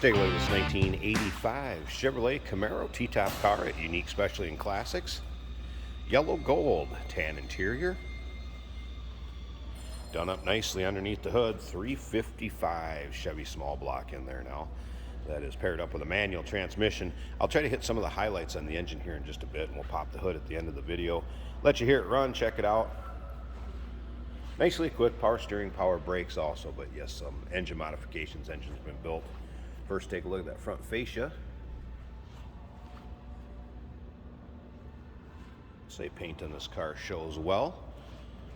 take a look at this 1985 Chevrolet Camaro T-top car at Unique Specialty and Classics. Yellow gold tan interior. Done up nicely underneath the hood. 355 Chevy small block in there now. That is paired up with a manual transmission. I'll try to hit some of the highlights on the engine here in just a bit, and we'll pop the hood at the end of the video. Let you hear it run, check it out. Nicely equipped, power steering, power brakes also, but yes, some engine modifications. Engine's been built. First, take a look at that front fascia. Say paint on this car shows well.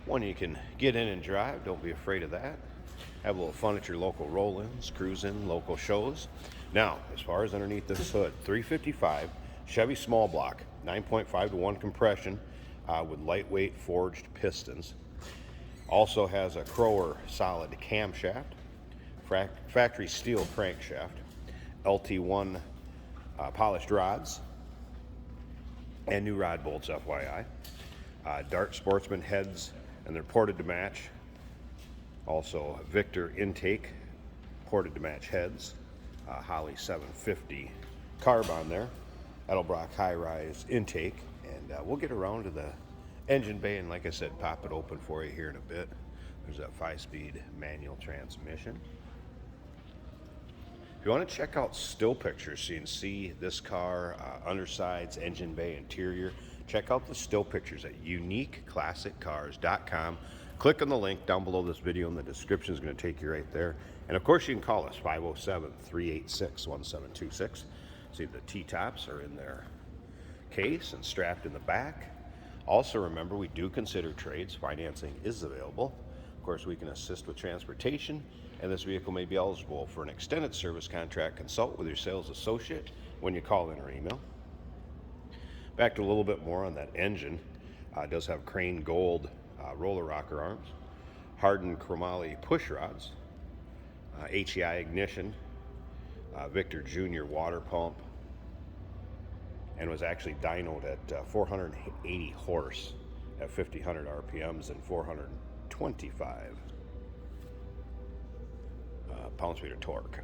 One you can get in and drive, don't be afraid of that. Have a little fun at your local roll-ins, cruise-in, local shows. Now, as far as underneath this hood, 355 Chevy small block, 9.5 to 1 compression with lightweight forged pistons. Also has a Crower solid camshaft, factory steel crankshaft, LT1 polished rods, and new rod bolts, FYI. Dart Sportsman heads, and they're ported to match. Also, Victor intake, ported to match heads. Holly 750 carb on there. Edelbrock high-rise intake, and we'll get around to the engine bay, and like I said, pop it open for you here in a bit. There's that 5-speed manual transmission. If you want to check out still pictures so you can see this car, undersides, engine bay, interior, check out the still pictures at uniqueclassiccars.com. Click on the link down below this video, and the description is going to take you right there. And of course, you can call us 507-386-1726. See, the T-tops are in their case and strapped in the back. Also, remember, we do consider trades. Financing is available. Of course, we can assist with transportation, and this vehicle may be eligible for an extended service contract. Consult with your sales associate when you call in or email. Back to a little bit more on that engine. It does have Crane Gold roller rocker arms, hardened chromoly push rods, HEI ignition, Victor Jr. water pump, and was actually dynoed at 480 horse at 5,000 RPMs and 425 pound-feet of torque.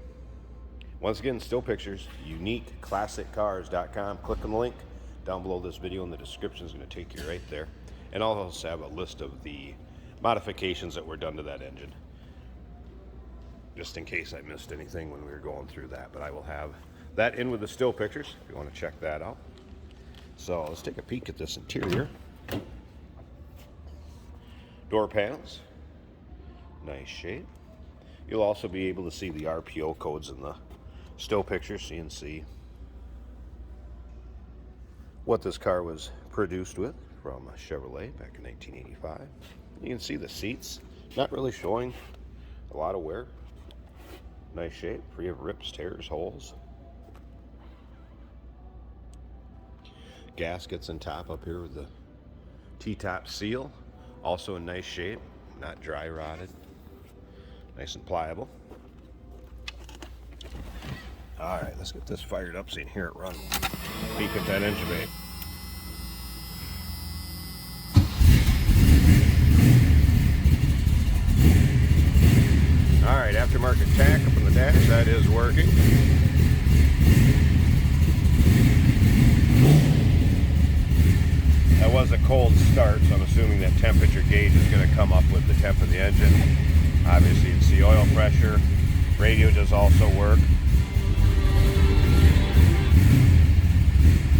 Once again, still pictures, uniqueclassiccars.com. Click on the link down below this video, and the description is going to take you right there. And I'll also have a list of the modifications that were done to that engine, just in case I missed anything when we were going through that. But I will have that in with the still pictures if you want to check that out. So let's take a peek at this interior. Door panels, nice shape. You'll also be able to see the RPO codes in the still pictures so you can see what this car was produced with from Chevrolet back in 1985. You can see the seats, not really showing a lot of wear. Nice shape, free of rips, tears, holes. Gaskets and top up here with the T-top seal, also in nice shape, not dry rotted, nice and pliable. All right, let's get this fired up so you can hear it run. Peek at that engine bay. All right, aftermarket tack up on the dash, that is working. That was a cold start, so I'm assuming that temperature gauge is going to come up with the temp of the engine. Obviously, you can see oil pressure. Radio does also work.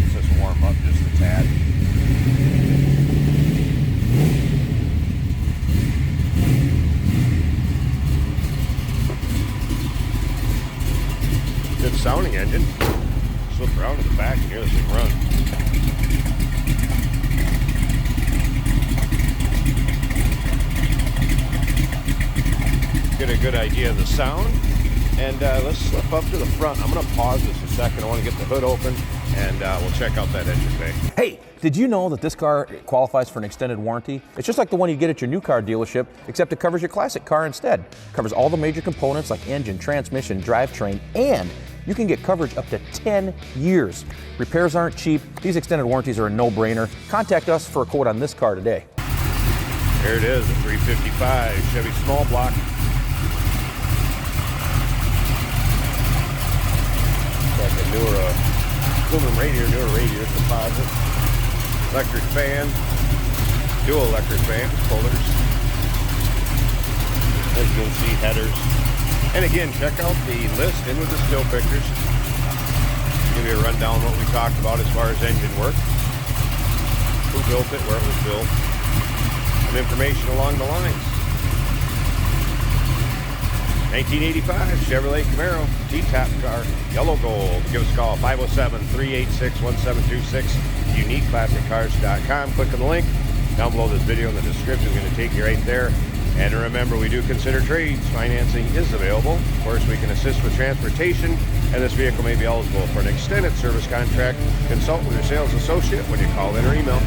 Let's just warm up just a tad. Good sounding engine. Slip around to the back and hear this thing run. Get a good idea of the sound, and let's slip up to the front. I'm going to pause this a second. I want to get the hood open, and we'll check out that engine bay. Hey, did you know that this car qualifies for an extended warranty? It's just like the one you get at your new car dealership, except it covers your classic car instead. It covers all the major components like engine, transmission, drivetrain, and you can get coverage up to 10 years. Repairs aren't cheap. These extended warranties are a no-brainer. Contact us for a quote on this car today. There it is, a 355 Chevy small block. like a newer aluminum radiator composite. Electric fan, dual electric fans, pullers. As you can see, headers. And again, check out the list in with the still pictures. Give you a rundown what we talked about as far as engine work. Who built it, where it was built. Some information along the lines. 1985 Chevrolet Camaro, T-top car, yellow gold. Give us a call, 507-386-1726, uniqueclassiccars.com. Click on the link down below this video in the description. It's going to take you right there. And remember, we do consider trades. Financing is available. Of course, we can assist with transportation, and this vehicle may be eligible for an extended service contract. Consult with your sales associate when you call in or email.